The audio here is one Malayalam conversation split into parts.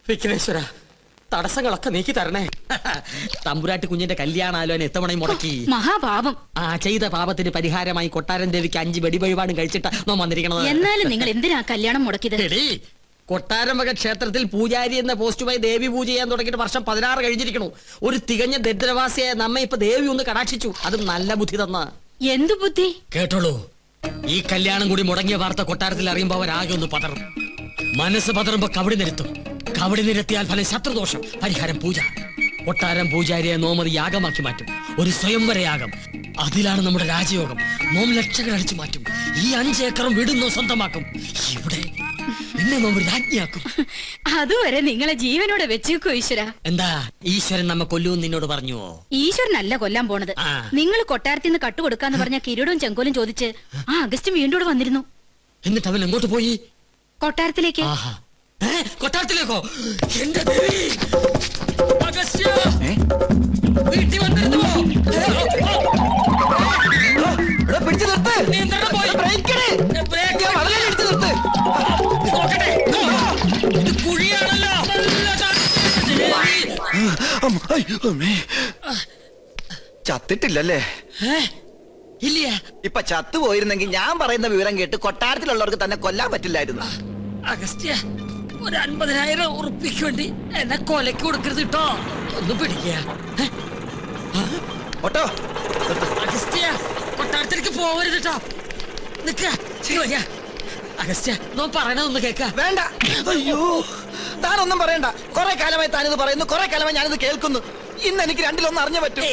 വിഘ്നേശ്വര, തടസ്സങ്ങളൊക്കെ നീക്കി തരണേ. തമ്പുരാട്ടി കുഞ്ഞിന്റെ കല്യാണാലോചന എത്തവണയും മുടക്കി. മഹാപാപം. ആ ചെയ്ത പാപത്തിന് പരിഹാരമായി കൊട്ടാരൻ ദേവിക്ക് 5 വെടിവഴിപാടും കഴിച്ചിട്ട് നോ വന്നിരിക്കണത്. എന്നാലും നിങ്ങൾ എന്തിനാ കല്യാണം മുടക്കിയത്? കൊട്ടാരം വക ക്ഷേത്രത്തിൽ പൂജാരി എന്ന പോസ്റ്റുമായി ദേവി പൂജ ചെയ്യാൻ തുടങ്ങിയിട്ട് വർഷം 16 കഴിഞ്ഞിരിക്കണു. ഒരു തികഞ്ഞ ദരിദ്രവാസിയായ നമ്മെ ഇപ്പൊ ദേവി ഒന്ന് കടാക്ഷിച്ചു. അതും നല്ല ബുദ്ധി തന്ന. എന്തു ബുദ്ധി? കേട്ടോളൂ, ഈ കല്യാണം കൂടി മുടങ്ങിയ വാർത്ത കൊട്ടാരത്തിൽ അറിയുമ്പോ അവരാകെ ഒന്ന് പതറും. മനസ്സ് പതറുമ്പോ കവടി നിരത്തും. കവടി നിരത്തിയാൽ ഫലം ശത്രുദോഷം, പരിഹാരം പൂജ. കൊട്ടാരം പൂജാരിയെ നോമതി യാഗമാക്കി മാറ്റും. ഒരു സ്വയംവര യാഗം. അതിലാണ് നമ്മുടെ രാജയോഗം. നോം ലക്ഷങ്ങൾ അടിച്ചു മാറ്റും. ഈ 5 ഏക്കറും വീടുന്നോ സ്വന്തമാക്കും. ഇവിടെ എന്നെ നോം രാജ്ഞിയാക്കും. അതുവരെ നിങ്ങളെ ജീവനോടെ വെച്ചേക്കോ ഈശ്വര. എന്താ ഈശ്വരൻ നമ്മെ കൊല്ലൂന്ന് നിന്നോട് പറഞ്ഞുവോ? ഈശ്വരനല്ല കൊല്ലാൻ പോണത്. നിങ്ങൾ കൊട്ടാരത്തിൽ നിന്ന് കട്ടുകൊടുക്കാന്ന് പറഞ്ഞ കിരീടവും ചെങ്കോലും ചോദിച്ച് ആ അഗസ്റ്റും വീണ്ടും വന്നിരുന്നു. എന്നിട്ട് അവൻ എങ്ങോട്ട് പോയി? കൊട്ടാരത്തിലേക്ക്. കൊട്ടാരത്തിലേക്കോ? എന്റെ ദേവി! അഗസ്ത്യ! വീട്ടിൽ വന്നിരുന്നുവോ? പിടിച്ചു നിർത്ത്. നോക്കട്ടെ, ഇത് കുഴിയാണല്ലോ. ചത്തിട്ടില്ലല്ലേ? ഇല്ല. ഇപ്പൊ ചത്തുപോയിരുന്നെങ്കിൽ ഞാൻ പറയുന്ന വിവരം കേട്ട് കൊട്ടാരത്തിലുള്ളവർക്ക് തന്നെ കൊല്ലാൻ പറ്റില്ലായിരുന്നു. അഗസ്ത്യ, ഒരു 50,000 ഉറുപ്പിക്ക് വേണ്ടി എന്നെ കൊലക്ക് കൊടുക്കരുത് കേട്ടോ. ഒന്ന് പിടിക്കുക. അഗസ്ത്യ, കൊട്ടാരത്തിലേക്ക് പോവരുത് കേട്ടോ. നിക്ക. അഗസ്ത്യ, നോ പറയണതൊന്ന് കേക്ക. വേണ്ട. അയ്യോ, താനൊന്നും പറയണ്ട. കുറെ കാലമായി താനിത് പറയുന്നു, കുറെ കാലമായി ഞാനിത് കേൾക്കുന്നു. ഇന്ന് എനിക്ക് രണ്ടിലൊന്നും അറിഞ്ഞു പറ്റും.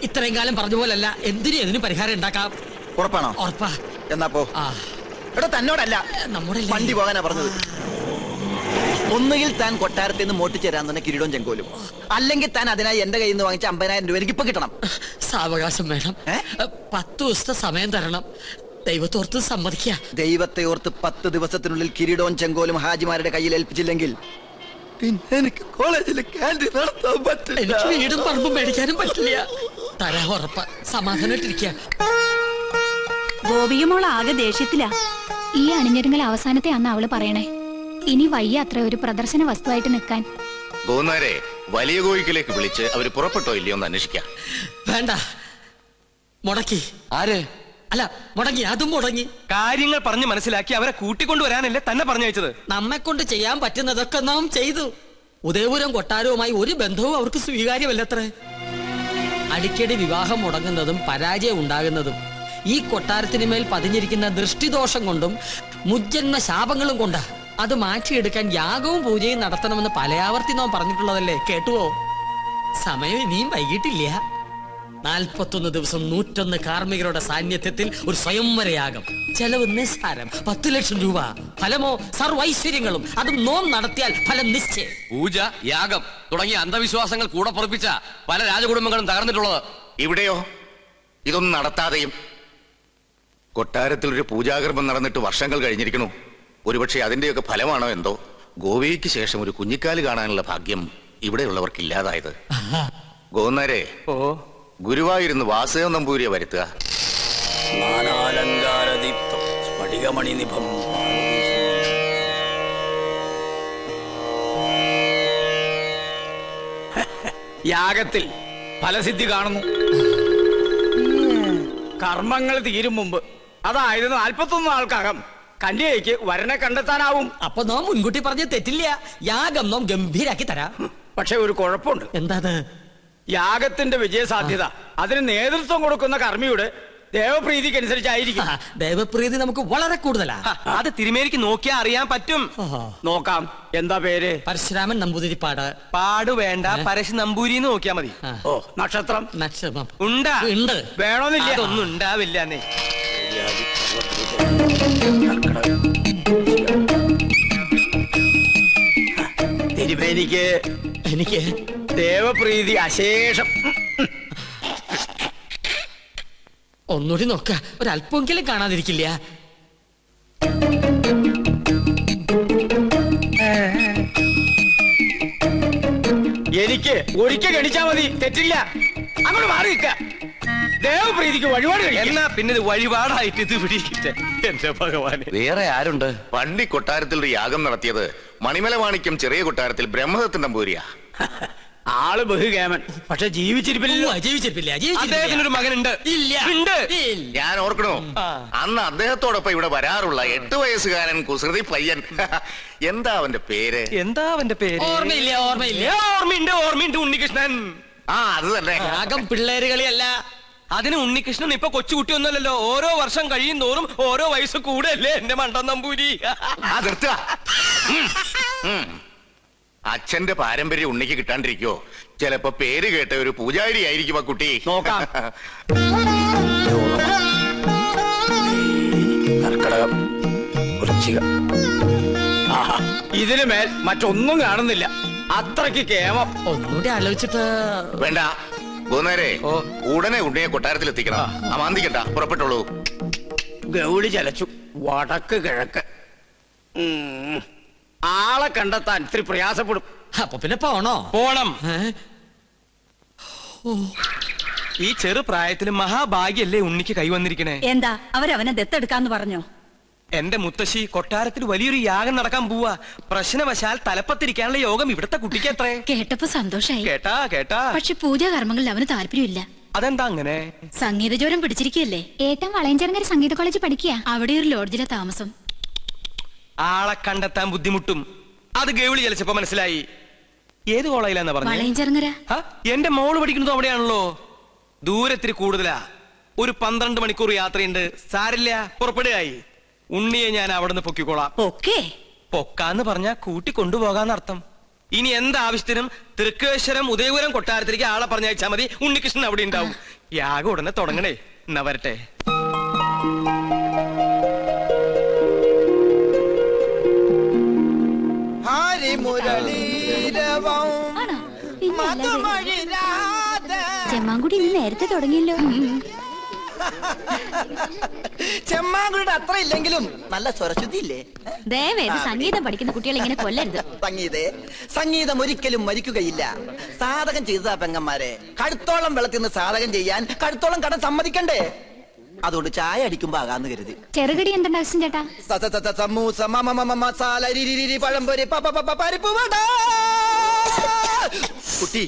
ഇത്രയും കാലം പറഞ്ഞ പോലല്ല. എന്തിനും പരിഹാരം ഉണ്ടാക്കാം. ഉറപ്പാണോ? ഉറപ്പാ. എന്നാ പോ. എടാ, തന്നോടല്ല, നമ്മുടെ വണ്ടി പോകാനാ പറഞ്ഞത്. ഒന്നുകിൽ താൻ കൊട്ടാരത്തിൽ നിന്ന് മോട്ടിച്ചേരാൻ തന്നെ കിരീടവും ചെങ്കോലും, അല്ലെങ്കിൽ താൻ അതിനായി എന്റെ കയ്യിൽ നിന്ന് വാങ്ങിച്ച 50,000 രൂപ എനിക്ക് ഇപ്പൊ കിട്ടണം. സാവകാശം വേണം. 10 ദിവസത്തെ സമയം തരണം. ദൈവത്തോർത്ത് സമ്മതിക്കുക. ദൈവത്തെ ഓർത്ത് 10 ദിവസത്തിനുള്ളിൽ കിരീടവും ചെങ്കോലും ഹാജിമാരുടെ കയ്യിൽ ഏൽപ്പിച്ചില്ലെങ്കിൽ പിന്നെ എനിക്ക് കോളേജിൽ ക്യാൻറ്റീൻ നടത്താൻ പറ്റില്ല. എനിക്ക് വീടും പറമ്പും മേടിക്കാനും പറ്റില്ല. തരാ ഉറപ്പ. സമാധാനമായിട്ടിരിക്കുക. ഗോപികമോൾ ആകെ ദേഷ്യത്തിലാ. ഈ അണിഞ്ഞൊരുങ്ങൽ അവസാനത്തെ അന്ന് അവള് പറയണേ. ഇനി വയ്യ അത്ര ഒരു പ്രദർശന വസ്തുവായിട്ട് നിൽക്കാൻ. ഗോന്നാരെ വലിയ കോയിക്കിലേക്ക് വിളിച്ച് അവര് പുറപ്പെട്ടോ ഇല്ലയോ എന്ന് അന്വേഷിക്കാം. വേണ്ട, മുടക്കി. ആര്? അല്ല, മുടങ്ങി. അതും മുടങ്ങി. കാര്യങ്ങൾ പറഞ്ഞ് മനസ്സിലാക്കി അവരെ കൂട്ടിക്കൊണ്ടുവരാനല്ലേ തന്നെ പറഞ്ഞയച്ചത്. നമ്മെ കൊണ്ട് ചെയ്യാൻ പറ്റുന്നതൊക്കെ നാം ചെയ്തു. ഉദയപുരം കൊട്ടാരവുമായി ഒരു ബന്ധവും അവർക്ക് സ്വീകാര്യമല്ലത്രേ. അടിക്കടി വിവാഹം മുടങ്ങുന്നതും പരാജയം ഉണ്ടാകുന്നതും ഈ കൊട്ടാരത്തിന് മേൽ പതിഞ്ഞിരിക്കുന്ന ദൃഷ്ടിദോഷം കൊണ്ടും മുജ്ജന്മ ശാപങ്ങളും കൊണ്ടാ. അത് മാറ്റിയെടുക്കാൻ യാഗവും പൂജയും നടത്തണമെന്ന് പലയാവർത്തി നാം പറഞ്ഞിട്ടുള്ളതല്ലേ. കേട്ടുവോ? സമയം ഇനിയും വൈകിട്ടില്ല. 41 ദിവസം 101 കാർമ്മികരുടെ സാന്നിധ്യത്തിൽ ഒരു സ്വയംവരയാഗം. ചെലവ് നിസ്സാരം, 10 ലക്ഷം രൂപ. ഫലമോ സർവൈശ്വര്യങ്ങളും. അതും നോം നടത്തിയാൽ ഫലം നിശ്ചയം. പൂജ, യാഗം തുടങ്ങിയ അന്ധവിശ്വാസങ്ങൾ കൂടെ പൊറപ്പിച്ച പല രാജകുടുംബങ്ങളും തകർന്നിട്ടുള്ളത്. ഇവിടെയോ ഇതൊന്നും നടത്താതെയും കൊട്ടാരത്തിൽ ഒരു പൂജാകർമ്മം നടന്നിട്ട് വർഷങ്ങൾ കഴിഞ്ഞിരിക്കണു. ഒരുപക്ഷെ അതിന്റെയൊക്കെ ഫലമാണോ എന്തോ ഗോവയ്ക്ക് ശേഷം ഒരു കുഞ്ഞിക്കാല് കാണാനുള്ള ഭാഗ്യം ഇവിടെയുള്ളവർക്ക് ഇല്ലാതായത്. ഗോന്നാരെ, ഗുരുവായൂരുന്ന് വാസുദേവ നമ്പൂരിയെ വരുത്തുക. യാഗത്തിൽ ഫലസിദ്ധി കാണുന്നു. കർമ്മങ്ങൾ തീരും മുമ്പ്, അതായത് 41 നാൾക്കകം കന്യകയ്ക്ക് വരനെ കണ്ടെത്താനാവും. അപ്പൊ നാം മുൻകൂട്ടി പറഞ്ഞ തെറ്റില്ല. യാഗം നാം ഗംഭീരാക്കി തരാം. പക്ഷെ ഒരു കുഴപ്പമുണ്ട്. എന്താണ്? യാഗത്തിന്റെ വിജയസാധ്യത അതിന് നേതൃത്വം കൊടുക്കുന്ന കർമ്മിയുടെ ദേവപ്രീതിക്ക് അനുസരിച്ചായിരിക്കും. ദേവപ്രീതി നമുക്ക് വളരെ കൂടുതലാ. അത് തിരുമേനിക്ക് നോക്കിയാൽ അറിയാൻ പറ്റും. നോക്കാം. എന്താ പേര്? പരശുരാമൻ നമ്പൂതിരിപ്പാട്. പാട് വേണ്ട, പരശു നമ്പൂരി നോക്കിയാ മതി. ഓ, നക്ഷത്രം? നക്ഷത്രം ഉണ്ടാ? ഉണ്ട്. വേണമെന്നില്ല. അതൊന്നും ഉണ്ടാവില്ല. തിരുമേനിക്ക് എനിക്ക് ദേവപ്രീതി അശേഷം. ഒന്നുകൂടി നോക്ക, ഒരല്പമെങ്കിലും കാണാതിരിക്കില്ല. എനിക്ക് ഒരിക്കൽ ഗണിച്ചാ മതി, തെറ്റില്ല. അങ്ങോട്ട് മാറി നിൽക്ക. ദേവപ്രീതിക്ക് വഴിപാട് എന്നാ പിന്നെ ഇത് വഴിപാടായിട്ട് ഇത് പിടിക്കട്ടെ. എന്റെ ഭഗവാന്, വേറെ ആരുണ്ട്? പണ്ടി കൊട്ടാരത്തിൽ ഒരു യാഗം നടത്തിയത് മണിമല മാണിക്യം ചെറിയ കൊട്ടാരത്തിൽ ബ്രഹ്മദത്തൻ നമ്പൂരിയാ. ആള് ബഹുകേമൻ, പക്ഷെ ജീവിച്ചിരിപ്പില്ലല്ലോ. ജീവിച്ചിരിപ്പില്ല അദ്ദേഹത്തിനൊരു മകനുണ്ട്. ഇല്ല ഉണ്ട്. ഞാൻ ഓർക്കണോ, അന്ന് അദ്ദേഹത്തോടൊപ്പം ഇവിടെ വരാറുള്ള 8 വയസ്സുകാരൻ കുസൃതി പയ്യൻ. എന്താ അവന്റെ പേര്? എന്താ അവന്റെ പേര്? ഓർമ്മയില്ല ഓർമ്മയുണ്ട്. ഉണ്ണികൃഷ്ണൻ. അത് തന്നെ. രാഗം പിള്ളേര് കളിയല്ല. അതിന് ഉണ്ണികൃഷ്ണൻ ഇപ്പൊ കൊച്ചുകുട്ടിയൊന്നുമല്ലല്ലോ. ഓരോ വർഷം കഴിയും തോറും ഓരോ വയസ്സ് കൂടെയല്ലേ എന്റെ മണ്ടൻ നമ്പൂരി. നിർത്തുക. അച്ഛന്റെ പാരമ്പര്യം ഉണ്ണിക്ക് കിട്ടാണ്ടിരിക്കോ? ചിലപ്പോ പേര് കേട്ട ഒരു പൂജാരി ആയിരിക്കും ആ കുട്ടി. നോക്കാം. കർക്കടകം, വൃശ്ചികം. ഇതിനു മേൽ മറ്റൊന്നും കാണുന്നില്ല. അത്രയ്ക്ക് കേമം. ഒന്നുകൂടി ആലോചിച്ചിട്ട്. വേണ്ട, പോന്നേരെ ഉടനെ ഉണ്ണിയെ കൊട്ടാരത്തിൽ എത്തിക്കണം. അമാന്തിക്കണ്ട, പുറപ്പെട്ടോളൂ. ഗൗളി ചലച്ചു. വടക്ക് കിഴക്ക്. ആളെ കണ്ടെത്താൻ ഇത്തിരി പ്രയാസപ്പെടും. അപ്പൊ പിന്നെ പോണോ? പോണം. ഈ ചെറു പ്രായത്തിൽ മഹാഭാഗ്യല്ലേ ഉണ്ണിക്ക് കൈവന്നിരിക്കണേ. എന്താ അവരവനെ ദത്തെടുക്കാന്ന് പറഞ്ഞോ? എന്റെ മുത്തശ്ശി കൊട്ടാരത്തിൽ വലിയൊരു യാഗം നടക്കാൻ പോവാ. പ്രശ്നവശാൽ തലപ്പത്തിരിക്കാനുള്ള യോഗം ഇവിടുത്തെ കുട്ടിക്ക് എത്രേ. കേട്ടപ്പോ സന്തോഷായി. കേട്ടാ. പക്ഷെ പൂജാകർമ്മങ്ങളിൽ അവന് താല്പര്യമില്ല. അതെന്താ അങ്ങനെ? സംഗീതജ്വരം പിടിച്ചിരിക്കുകയല്ലേ. ഏട്ടൻ വളയഞ്ചേർങ്ങര സംഗീത കോളേജിൽ പഠിക്കുക. അവിടെ ഒരു ലോഡ്ജിലെ താമസം. ആളെ കണ്ടെത്താൻ ബുദ്ധിമുട്ടും. അത് ഗൗളി ചലിച്ചപ്പോ മനസ്സിലായി. ഏത് കോളേജിലാന്നാ പറഞ്ഞു? വളയഞ്ചേർങ്ങര. എന്റെ മോള് പഠിക്കുന്നത് അവിടെയാണല്ലോ. ദൂരത്തിരി കൂടുതലാ. ഒരു 12 മണിക്കൂർ യാത്രയുണ്ട്. സാരില്ല, പുറപ്പെടുകയായി. ഉണ്ണിയെ ഞാൻ അവിടെ നിന്ന് പൊക്കിക്കോളാം. പൊക്കാന്ന് പറഞ്ഞാ കൂട്ടിക്കൊണ്ടുപോകാന്നർത്ഥം. ഇനി എന്താവശ്യത്തിനും തൃക്കേശ്വരം ഉദയപുരം കൊട്ടാരത്തിലേക്ക് ആളെ പറഞ്ഞയച്ചാ മതി. ഉണ്ണികൃഷ്ണൻ അവിടെ ഉണ്ടാവും. യാഗം ഉടനെ തുടങ്ങണേ. എന്നാ വരട്ടെ. ചെമ്മാങ്കുടി ഇന്ന് നേരത്തെ തുടങ്ങിയല്ലോ. ചെമ്മാങ്കുടിയുടെ അത്ര ഇല്ലെങ്കിലും നല്ല സ്വരശുദ്ധി ഇല്ലേ? ദയവേത് സംഗീതം പഠിക്കുന്ന കുട്ടികൾ ഇങ്ങനെ കൊല്ലരുത്. സംഗീതം ഒരിക്കലും മരിക്കുകയില്ല. സാധകം ചെയ്തതാ പെങ്ങന്മാരെ. കഴുത്തോളം വെള്ളത്തിൽ നിന്ന് സാധകം ചെയ്യാൻ കഴുത്തോളം കടം സമ്മതിക്കണ്ടേ? അതുകൊണ്ട് ചായ അടിക്കുമ്പോ ആകാന്ന് കരുതി. ചെറുകടി എന്തുണ്ട് അച്ഛൻ ചേട്ടാ? സമൂസ, മസാല, പഴംപൊരി, പരിപ്പ് വട. കുട്ടി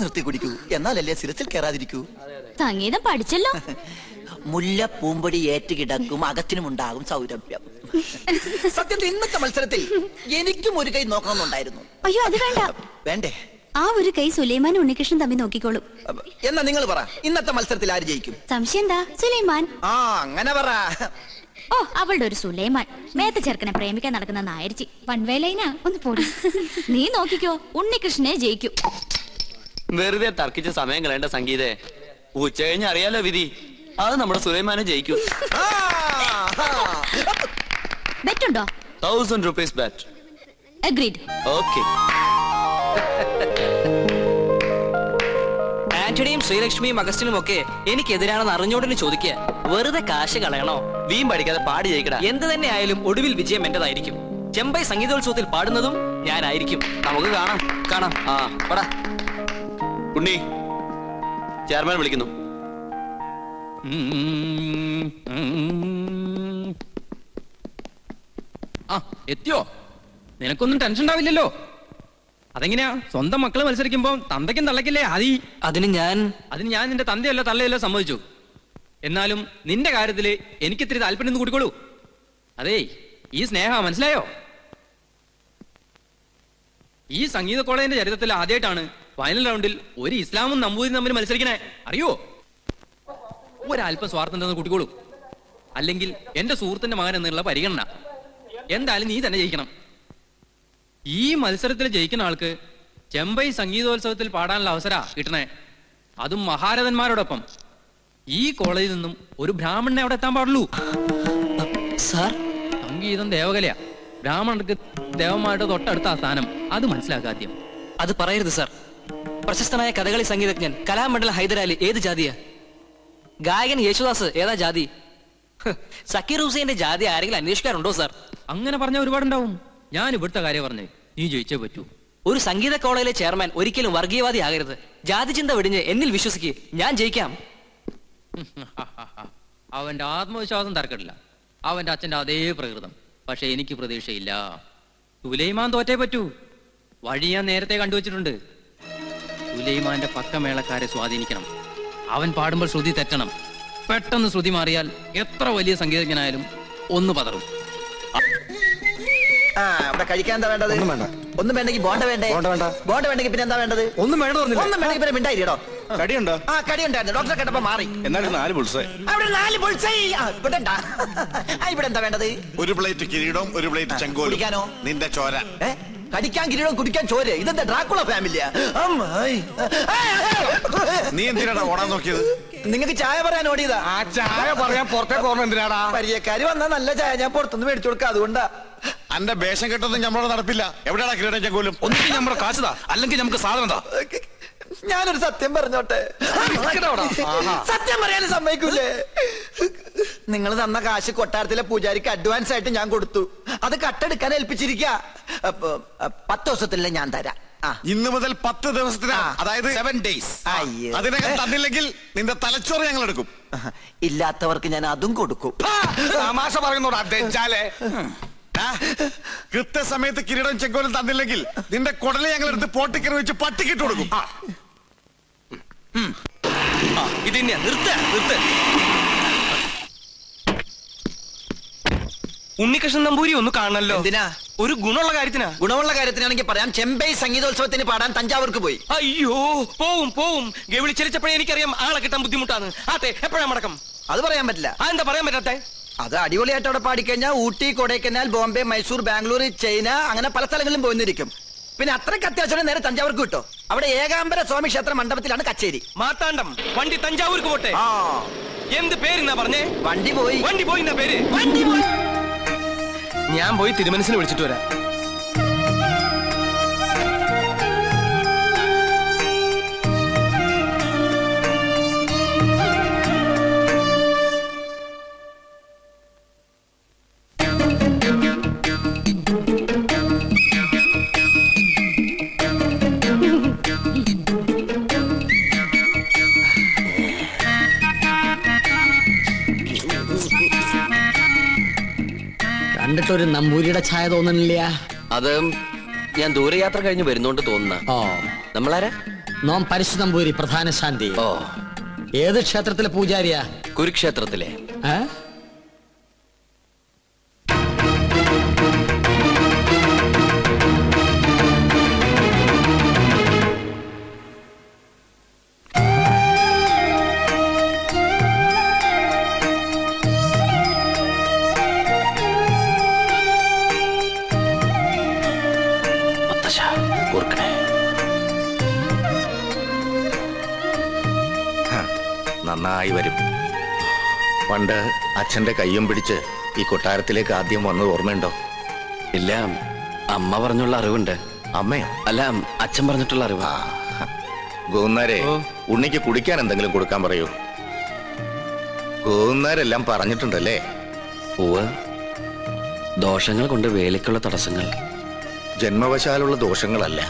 നിർത്തി കുടിക്കൂ, എന്നാലല്ലേ സിരസിൽ കയറാതിരിക്കൂ. സംഗീതം പഠിച്ചല്ലോ. മുല്ല പൂമ്പൊടി ഏറ്റുകിടക്കും, അകത്തിനുമുണ്ടാകും സൗരഭ്യം. സത്യത്തിൽ ഇന്നത്തെ മത്സരത്തിൽ എനിക്കും ഒരു കൈ നോക്കണമെന്നുണ്ടായിരുന്നു. അയ്യോ, അത് വേണ്ട. വേണ്ടേ? ആ ഒരു കൈ സുലൈമാനും ഉണ്ണികൃഷ്ണൻ തമ്മിൽ നോക്കിക്കോളും. എന്നാ നിങ്ങൾ പറ, ഇന്നത്തെ മത്സരത്തിൽ ആര് ജയിക്കും? സംശയം എന്താ? സുലൈമാൻ. ആ, അങ്ങനെ പറ. ഓ, അവളുടെ ഒരു സുലൈമാൻ. മേത്ത ചെറുക്കനെ പ്രേമിക്കാൻ നടക്കുന്ന നായരിച്ചി. വൺവേലൈനാ, ഒന്ന് പോടി. നീ നോക്കിക്കോ, ഉണ്ണികൃഷ്ണനെ ജയിക്കും. വെറുതെ തർക്കിച്ച സമയം കളയേണ്ട സംഗീതേ. ഉച്ച കഴിഞ്ഞ് അറിയാലോ വിധി. അത് നമ്മുടെ സുലൈമാനെ ജയിക്കൂ. ബെറ്റുണ്ടോ? 1000 rupees bet. അഗ്രീഡ്. ഓക്കെ. ആന്റണിയും ശ്രീലക്ഷ്മിയും അഗസ്റ്റിനും ഒക്കെ എനിക്കെതിരാണെന്ന് അറിഞ്ഞോടിന് ചോദിക്കുക. വെറുതെ കാശ് കളയണോ? വീം പഠിക്കാതെ പാടി ജയിക്കടാ. എന്ത് തന്നെ ആയാലും ഒടുവിൽ വിജയം എന്റേതായിരിക്കും. ചെമ്പൈ സംഗീതോത്സവത്തിൽ പാടുന്നതും ഞാനായിരിക്കും. നമുക്ക് കാണാം. ആ പടാ. ഉണ്ണി, ചെയർമാൻ വിളിക്കുന്നു. എത്തിയോ? നിനക്കൊന്നും ടെൻഷൻ ഉണ്ടാവില്ലല്ലോ. അതെങ്ങനെയാ? സ്വന്തം മക്കള് മത്സരിക്കുമ്പോ തന്തയ്ക്കും തള്ളക്കില്ലേ ആദി? അതിന് ഞാൻ നിന്റെ തന്തയല്ലോ തള്ളയല്ലോ സമ്മതിച്ചു. എന്നാലും നിന്റെ കാര്യത്തില് എനിക്കിത്തിരി താല്പര്യം കൂടിക്കോളൂ. അതേ, ഈ സ്നേഹ മനസ്സിലായോ? ഈ സംഗീത കോളേജിന്റെ ചരിത്രത്തിൽ ആദ്യമായിട്ടാണ് ഫൈനൽ റൗണ്ടിൽ ഒരു ഇസ്ലാമും നമ്പൂതിരി തമ്മിൽ മത്സരിക്കണേ. അറിയോ? ഒരല്പം സ്വാർത്ഥം ഉണ്ടെന്ന് കൂട്ടിക്കോളൂ. അല്ലെങ്കിൽ എന്റെ സുഹൃത്തിന്റെ മകൻ എന്നുള്ള പരിഗണന. എന്തായാലും നീ തന്നെ ജയിക്കണം. ഈ മത്സരത്തിൽ ജയിക്കുന്ന ആൾക്ക് ചെമ്പൈ സംഗീതോത്സവത്തിൽ പാടാനുള്ള അവസരം കിട്ടണേ. അതും മഹാരഥന്മാരോടൊപ്പം. ഈ കോളേജിൽ നിന്നും ഒരു ബ്രാഹ്മണനെ അവിടെ എത്താൻ പാടുള്ളൂ. സാർ, സംഗീതം ദേവകലയാ. ബ്രാഹ്മണർക്ക് ദേവന്മാരുടെ തൊട്ടടുത്ത സ്ഥാനം. അത് മനസ്സിലാക്കാദ്യം. അത് പറയരുത് സാർ. പ്രശസ്തനായ കഥകളി സംഗീതജ്ഞൻ കലാമണ്ഡലം ഹൈദരാലി ഏത് ജാതിയാ? ഗായകൻ യേശുദാസ് ഏതാ ജാതി? സക്കീർ ഹുസൈന്റെ ജാതി ആരെങ്കിലും അന്വേഷിക്കാറുണ്ടോ സാർ? അങ്ങനെ പറഞ്ഞ ഒരുപാടുണ്ടാവും. ഞാൻ ഇവിടുത്തെ കാര്യം പറഞ്ഞേ, നീ ജയിച്ചേ പറ്റൂ. ഒരു സംഗീത കോളേജിലെ ചെയർമാൻ ഒരിക്കലും വർഗീയവാദി ആകരുത്. ജാതി ചിന്ത വെടിഞ്ഞ് എന്നിൽ വിശ്വസിക്ക്. ഞാൻ ജയിക്കാം. അവന്റെ ആത്മവിശ്വാസം തർക്കമില്ല. അവന്റെ അച്ഛന്റെ അതേ പ്രകൃതം. പക്ഷെ എനിക്ക് പ്രതീക്ഷയില്ല. സുലൈമാൻ തോറ്റേ പറ്റൂ. വഴി ഞാൻ നേരത്തെ കണ്ടുവച്ചിട്ടുണ്ട്. സുലൈമാന്റെ പക്കമേളക്കാരെ സ്വാധീനിക്കണം. അവൻ പാടുമ്പോൾ ശ്രുതി തെറ്റണം. പെട്ടെന്ന് ശ്രുതി മാറിയാൽ എത്ര വലിയ സംഗീതജ്ഞനായാലും ഒന്ന് പതറും. ഇവിടെ കഴിക്കാൻ എന്താ വേണ്ടത്? ഒന്നും വേണ്ടെങ്കിൽ ബോണ്ട വേണ്ടേ? ബോണ്ട വേണ്ടെങ്കിൽ പിന്നെ എന്താ വേണ്ടത്? ഒന്നും വേണ്ട. ഒന്നും വേണമെങ്കിൽ പിന്നെ മിണ്ടായിട്ടോ. കടിയുണ്ടോ? ആ കടി ഉണ്ടായിരുന്നു. ഡോക്ടറെ കേട്ടപ്പോ മാറി. എന്നാലും 4 ബുൾസൈ. അവിടെ 4 ബുൾസൈ. ഇവിടെ ഉണ്ടാ. ഇവിടെ എന്താ വേണ്ടത്? ഒരു പ്ലേറ്റ് കിരീടവും ഒരു പ്ലേറ്റ് ചെങ്കോലും. കുടിക്കാനോ? നിന്റെ ചോര. കടിക്കാൻ കിരീടം കുടിക്കാൻ ചോര. ഇതെന്താ ഡ്രാക്കുള ഫാമിലിയാ? നീ എന്തിനാടാ ഓടാൻ നോക്കിയത്? നിങ്ങൾക്ക് ചായ പറയാൻ ഓടിയതാ. ആ ചായ പറയാൻ പുറത്തേക്ക് ഓർമ്മ എന്തിനാടാ? പരിചയക്കാര് വന്നാ നല്ല ചായ ഞാൻ പുറത്തുനിന്ന് മേടിച്ചു കൊടുക്കാം. അതുകൊണ്ടാ. അന്റെ വേഷം കെട്ടൊന്നും നമ്മളോട് നടപ്പില്ല. എവിടെയാണ് കിരീടം ചെങ്കോലും? ഒന്നിനും നമ്മുടെ കാശുതാ, അല്ലെങ്കിൽ നമുക്ക് സാധനം താ. ഞാനൊരു സത്യം പറഞ്ഞോട്ടെ? സത്യം പറയാനും സമ്മതിക്കൂലേ? നിങ്ങൾ തന്ന കാശ് കൊട്ടാരത്തിലെ പൂജാരിക്ക് അഡ്വാൻസ് ആയിട്ട് ഞാൻ കൊടുത്തു. അത് കട്ടെടുക്കാൻ ഏൽപ്പിച്ചിരിക്ക. 10 ദിവസത്തിലെ ഞാൻ തരാം. ഇന്ന് മുതൽ 10 ദിവസത്തിന്, അതായത് 7 days. അതിനകം തന്നില്ലെങ്കിൽ നിന്റെ തലച്ചോറ് ഞങ്ങൾ എടുക്കും. ഇല്ലാത്തവർക്ക് ഞാൻ അതും കൊടുക്കും. തമാശ പറയുന്നോടാ തെച്ചാലേ. കൃത്യസമയത്ത് കിരീടം ചെങ്കോലും തന്നില്ലെങ്കിൽ നിന്റെ കുടലെ ഞങ്ങൾ എടുത്ത് പോട്ടിക്കറി വെച്ച് പട്ടിക്കിട്ട് കൊടുക്കും. ഇത് നിർത്ത. ഉണ്ണികൃഷ്ണൻ നമ്പൂരി ഒന്ന് കാണണല്ലോ. എന്തിനാ? ഒരു ഗുണമുള്ള കാര്യത്തിനാ. ഗുണമുള്ള കാര്യത്തിനാണെങ്കിൽ പറയാം. ചെമ്പൈ സംഗീതോത്സവത്തിന് പാടാൻ തഞ്ചാവൂർക്ക് പോയി. അയ്യോ, പോവും. ഗവിളി ചലിച്ചപ്പോഴേ എനിക്കറിയാം ആളെ കിട്ടാൻ ബുദ്ധിമുട്ടാണ്. അതെ, എപ്പോഴാ മടക്കം? അത് പറയാൻ പറ്റില്ല. എന്താ പറയാൻ പറ്റാത്തെ? അത് അടിപൊളിയായിട്ട് അവിടെ പാടിക്കഴിഞ്ഞാൽ ഊട്ടി, കൊടൈക്കനാൽ, ബോംബെ, മൈസൂർ, ബാംഗ്ലൂർ, ചൈന, അങ്ങനെ പല സ്ഥലങ്ങളിലും പോയിരിക്കും. പിന്നെ അത്രയ്ക്ക് അത്യാവശ്യം നേരെ തഞ്ചാവൂർക്ക് കിട്ടോ. അവിടെ ഏകാംബര സ്വാമി ക്ഷേത്ര മണ്ഡപത്തിലാണ് കച്ചേരി. മാത്താണ്ടം വണ്ടി തഞ്ചാവൂർക്ക് പോട്ടെ. എന്ത് പേരെന്നാ പറഞ്ഞേ? വണ്ടി പോയി എന്നാ പേര്? ഞാൻ പോയി തിരുമനസിനെ വിളിച്ചിട്ട് വരാം. കണ്ടിട്ടൊരു നമ്പൂരിയുടെ ഛായ തോന്നുന്നില്ല. അത് ഞാൻ ദൂരയാത്ര കഴിഞ്ഞ് വരുന്നോണ്ട് തോന്നുന്ന. നമ്മളാരാ? നോം പരശു നമ്പൂരി, പ്രധാന ശാന്തി. ഏത് ക്ഷേത്രത്തിലെ പൂജാരിയാ? കുരുക്ഷേത്രത്തിലെ. നന്നായി വരും. പണ്ട് അച്ഛന്റെ കയ്യും പിടിച്ച് ഈ കൊട്ടാരത്തിലേക്ക് ആദ്യം വന്നത് ഓർമ്മയുണ്ടോ? ഇല്ല, അമ്മ പറഞ്ഞുള്ള അറിവുണ്ട്. അമ്മയോ? അല്ല, അച്ഛൻ പറഞ്ഞിട്ടുള്ള അറിവ്. ഗോന്നാരെ, ഉണ്ണിക്ക് കുടിക്കാൻ എന്തെങ്കിലും കൊടുക്കാൻ പറയൂ. ഗോന്നാരെല്ലാം പറഞ്ഞിട്ടുണ്ടല്ലേ? പൂവ്, ദോഷങ്ങൾ കൊണ്ട് വേലയ്ക്കുള്ള തടസ്സങ്ങൾ. ജന്മവശാലുള്ള ദോഷങ്ങളല്ല,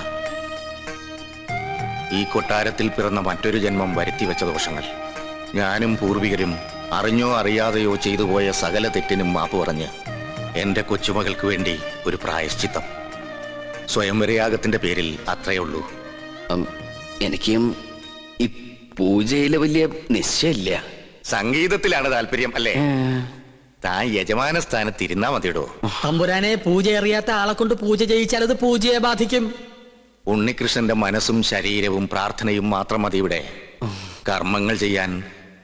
ഈ കൊട്ടാരത്തിൽ പിറന്ന മറ്റൊരു ജന്മം വരുത്തിവെച്ച ദോഷങ്ങൾ. ഞാനും പൂർവികരും അറിഞ്ഞോ അറിയാതെയോ ചെയ്തു പോയ സകല തെറ്റിനും മാപ്പ് പറഞ്ഞ് എന്റെ കൊച്ചുമകൾക്ക് വേണ്ടി ഒരു പ്രായശ്ചിത്തം. സ്വയംവരയാഗത്തിന്റെ പേരിൽ അത്രയേ ഉള്ളൂ. എനിക്കും ഈ പൂജയില് വലിയ നിശ്ചയില്ല. സംഗീതത്തിലാണ് താല്പര്യം അല്ലേ? താൻ യജമാന സ്ഥാനത്ത് ഇരുന്നാ മതിയിടോ. തമ്പുരാനെ, പൂജ അറിയാത്ത ആളെ കൊണ്ട് പൂജ ചെയ്യിച്ചാൽ അത് പൂജയെ ബാധിക്കും. ഉണ്ണികൃഷ്ണന്റെ മനസ്സും ശരീരവും പ്രാർത്ഥനയും മാത്രം മതി ഇവിടെ. കർമ്മങ്ങൾ ചെയ്യാൻ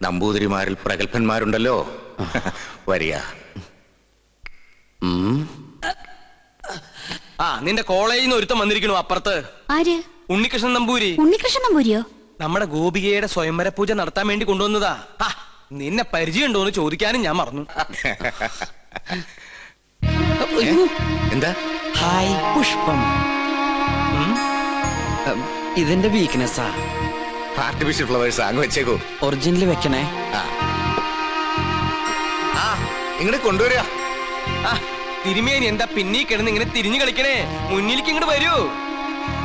നമ്പൂതിരിമാരിൽ പ്രഗത്ഭന്മാരുണ്ടല്ലോ. വരിക. നിന്റെ കോളേജിൽ നിന്ന് ഒരുത്തം വന്നിരിക്കണു അപ്പുറത്ത്. ആര്? ഉണ്ണികൃഷ്ണൻ നമ്പൂരി. ഉണ്ണികൃഷ്ണൻ നമ്പൂരിയോ? നമ്മുടെ ഗോപികയുടെ സ്വയംവര പൂജ നടത്താൻ വേണ്ടി കൊണ്ടുവന്നതാ. നിന്നെ പരിചയമുണ്ടോന്ന് ചോദിക്കാനും ഞാൻ മറന്നു. എന്താ? ഹായ് പുഷ്പം. ഇതിന്റെ വീക്ക്നെസ്സാ. ആർട്ടിഫിഷ്യൽ ഫ്ലവേഴ്സ് അങ്ങ് വെച്ചേക്കോ. ഒറിജിനൽ വെക്കണേ. ഇങ്ങോട്ട് കൊണ്ടുവരിക. തിരുമേനി എന്താ പിന്നീ കിടന്ന് ഇങ്ങനെ തിരിഞ്ഞു കളിക്കണേ? മുന്നിലേക്ക് ഇങ്ങോട്ട് വരൂ.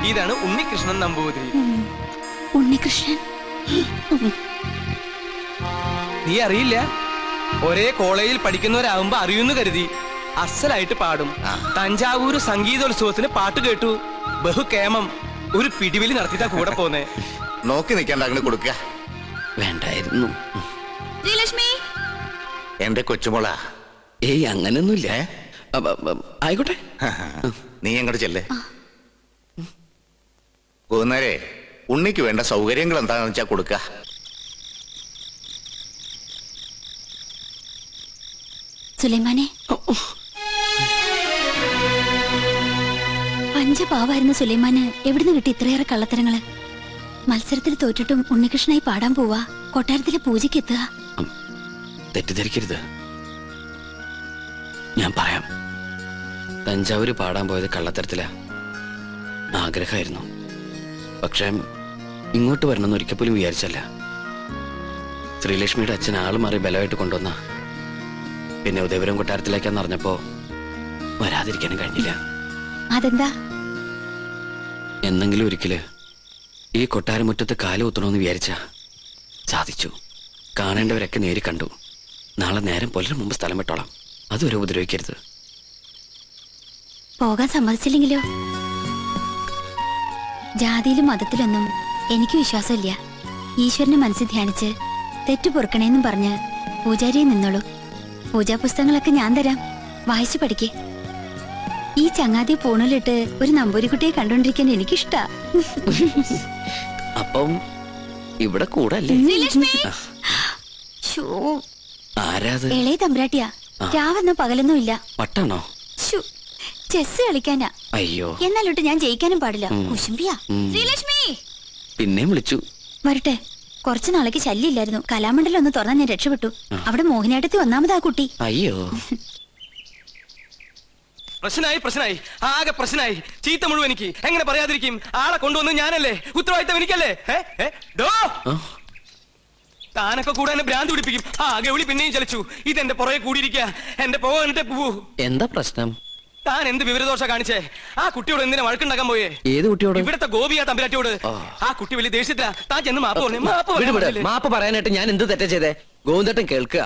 ഇതാണ് ഉണ്ണികൃഷ്ണൻ നമ്പൂതിരി. ഉണ്ണികൃഷ്ണൻ നീ അറിയില്ല? ഒരേ കോളേജിൽ പഠിക്കുന്നവരാകുമ്പോ അറിയുന്നു കരുതി. അസലായിട്ട് പാടും. തഞ്ചാവൂര് സംഗീതോത്സവത്തിന് പാട്ട് കേട്ടു. ബഹുകേമം. ഒരു പിടിവലി നടത്തിട്ടാ കൂടെ പോന്നേ. നോക്കി നിൽക്കാണ്ട് അങ്ങനെ കൊടുക്ക. വേണ്ടായിരുന്നു. ശ്രീലക്ഷ്മി, എന്റെ കൊച്ചുമോളാ. ഏയ് അങ്ങനൊന്നുമില്ല. ആയിക്കോട്ടെ, നീ അങ്ങോട്ട് ചെല്ലേ. പോകുന്നേരെ ഉണ്ണിക്ക് വേണ്ട സൗകര്യങ്ങൾ എന്താണെന്ന് വെച്ചാ കൊടുക്ക. സുലൈമാനെ, പഞ്ചപാവായിരുന്ന സുലൈമാന് എവിടുന്ന് കിട്ടി ഇത്രയേറെ കള്ളത്തരങ്ങള്? മത്സരത്തിൽ തോറ്റിട്ടും ഉണ്ണികൃഷ്ണനായി പാടാൻ പോവാ, കൊട്ടാരത്തിലെ പൂജയ്ക്ക് എത്തുക. തെറ്റിദ്ധരിക്കരുത്, ഞാൻ പറയാം. തഞ്ചാവൂര് പാടാൻ പോയത് കള്ളത്തരത്തില. ആഗ്രഹമായിരുന്നു, പക്ഷേ ഇങ്ങോട്ട് വരണമെന്ന് ഒരിക്കൽ പോലും വിചാരിച്ചല്ല. ശ്രീലക്ഷ്മിയുടെ അച്ഛൻ ആള് മാറി ബലമായിട്ട് കൊണ്ടുവന്ന പിന്നെ ഉദയപുരം കൊട്ടാരത്തിലേക്കാന്ന് അറിഞ്ഞപ്പോ വരാതിരിക്കാനും കഴിഞ്ഞില്ല. അതെന്താ? എന്നെങ്കിലും ഒരിക്കല് ഈ കൊട്ടാരമുറ്റത്ത് കാല് കുത്തണമെന്ന് വിചാരിച്ച സാധിച്ചു. കാണേണ്ടവരൊക്കെ നേരി കണ്ടു. നാളെ നേരം പുലരും മുമ്പ് സ്ഥലം വിട്ടോളാം. അതുവരെ ഉപദ്രവിക്കരുത്. പോകാൻ സമ്മതിച്ചില്ലെങ്കിലോ? ജാതിയിലും മതത്തിലൊന്നും എനിക്ക് വിശ്വാസമില്ല. ഈശ്വരനെ മനസ്സിൽ ധ്യാനിച്ച് തെറ്റു പൊറുക്കണേന്നും പറഞ്ഞ് പൂജാരിയെ നിന്നോളൂ. പൂജാ പുസ്തകങ്ങളൊക്കെ ഞാൻ തരാം, വായിച്ചു പഠിക്കേ. ഈ ചങ്ങാതി പൂണലിട്ട് ഒരു നമ്പൂരിക്കുട്ടിയെ കണ്ടോണ്ടിരിക്കാൻ എനിക്കിഷ്ടാ. അപ്പം ഇവിടെ കൂടല്ലേ? ആരാത്? ഇളയ തമ്പ്രാട്ടിയാ. രാവെന്നോ പകലൊന്നും ഇല്ല. പട്ടാണോ? ചെസ് കളിക്കാനാ. അയ്യോ, എന്നാലോട്ട് ഞാൻ ജയിക്കാനും പാടില്ല. കുശുംബിയാ. ശ്രീലക്ഷ്മി പിന്നെയും വിളിച്ചു. വരട്ടെ. കുറച്ചു നാളേക്ക് ശല്യമില്ലായിരുന്നു. കലാമണ്ഡലം ഒന്ന് തുറന്നാൽ ഞാൻ രക്ഷപ്പെട്ടു. അവിടെ മോഹിനിയാട്ടത്തി ഒന്നാമതാ കുട്ടി. അയ്യോ, പ്രശ്നമായി, ആകെ പ്രശ്നമായി. ചീത്ത മുഴുവൻ എനിക്ക്. എങ്ങനെ പറയാതിരിക്കും? ആളെ കൊണ്ടുവന്ന് ഞാനല്ലേ, ഉത്തരവാദിത്തം എനിക്കല്ലേ. താനൊക്കെ കൂടെ എന്നെ ഭ്രാന്ത് പിടിപ്പിക്കും. ഗൗളി പിന്നെയും ചലിച്ചു. ഇതെന്റെ പുറകെ കൂടിയിരിക്കുക. എന്റെ പോകട്ടെ പോവൂ. എന്താ പ്രശ്നം? താൻ എന്ത് വിവരദോഷ കാണിച്ചേ? ആ കുട്ടിയോട് എന്തിനാ വഴക്കുണ്ടാക്കാൻ പോയേ? ഏത് കുട്ടിയോട്? ഇവിടത്തെ ഗോപിയാ തമ്പുരാട്ടിയോട്. ആ കുട്ടി വലിയ ദേഷ്യത്തിലാ. താൻ ചെന്ന് മാപ്പ് പറഞ്ഞു. മാപ്പ് പറയാനായിട്ട് ഞാൻ എന്ത് തെറ്റാ ചെയ്തേ? ഗോവിന്ദേട്ടൻ കേൾക്കുക.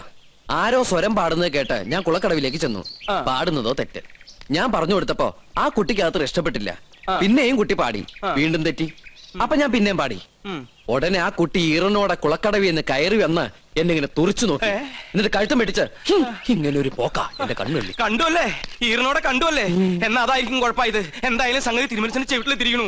ആരോ സ്വരം പാടുന്നത് കേട്ട് ഞാൻ കുളക്കടവിലേക്ക് ചെന്നു. പാടുന്നതോ തെറ്റ്. ഞാൻ പറഞ്ഞു കൊടുത്തപ്പോ ആ കുട്ടിക്കകത്ത് ഇഷ്ടപ്പെട്ടില്ല. പിന്നെയും കുട്ടി പാടി. വീണ്ടും തെറ്റി. അപ്പൊ ഞാൻ പിന്നെയും പാടി. ഉടനെ ആ കുട്ടി ഈറനോടെ കുളക്കടവി എന്ന് കയറി വന്ന് എന്നെ ഇങ്ങനെ തുറിച്ചു നോക്കി. എന്നിട്ട് കഴുത്തം വെട്ടിച്ച് ഇങ്ങനെ ഒരു പോക്ക എന്റെ കണ്ണുള്ളി. കണ്ടുവല്ലേ? ഈറനോടെ കണ്ടുവല്ലേ? എന്നാ അതായിരിക്കും കുഴപ്പമായത്. എന്തായാലും സംഗതി തിരുമനസിന്റെ ചെവിട്ടിൽ തിരികണു.